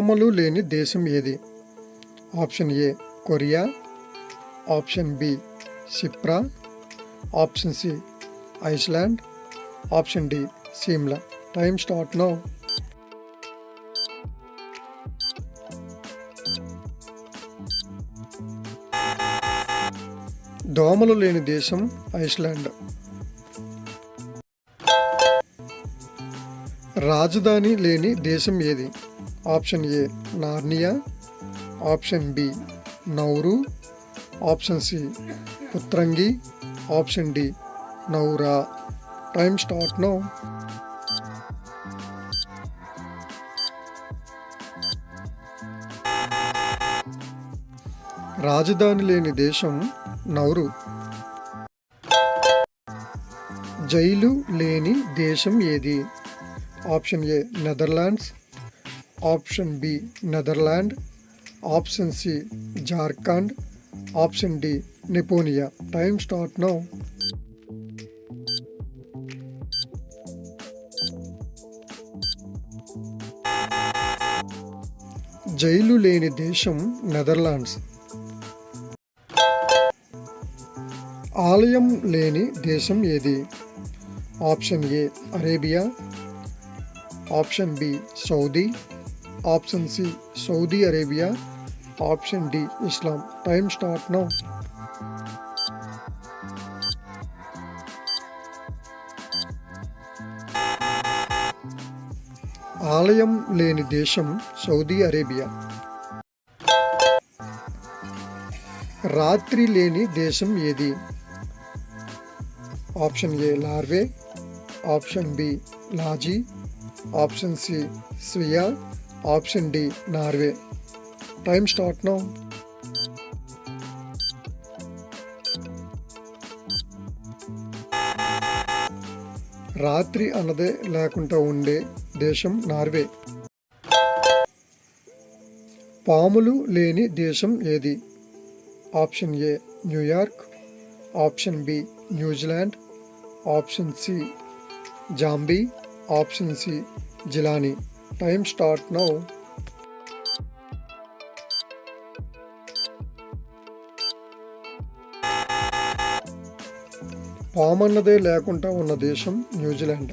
దోమలు లేని దేశం ఏది? Option A Korea, option B సిప్రా, option C Iceland, option D Shimla. Time start now. దోమలు లేని దేశం ఐస్లాండ్. రాజధాని లేని దేశం ఏది? Option A Narnia, option B Nauru, option C పుత్రంగి, ఆప్షన్ డి నౌరా. Time start now. రాజధాని లేని దేశం నౌరు. జైలు లేని దేశం ఏది? Option A Netherlands, option B Netherland, option C Jharkhand, option D నెపోనియా. Time start now. జైలు లేని దేశం నెదర్లాండ్స్. ఆలయం లేని దేశం ఏది? Option A Arabia, option B Saudi, option C Saudi Arabia, option D Islam. Time start now. ఆలయం లేని దేశం సౌదీ అరేబియా. రాత్రి లేని దేశం ఏది? Option A Norway, option B లాజీ, ఆప్షన్ సి స్వియా, option D Norway. Time start now. రాత్రి అన్నదే లేకుండా ఉండే దేశం నార్వే. పాములు లేని దేశం ఏది? ఆప్షన్ ఏ New York, option B New Zealand, option C zombie, option C Jilani. Time start now. పామన్నదే లేకుండా ఉన్న దేశం న్యూజిలాండ్.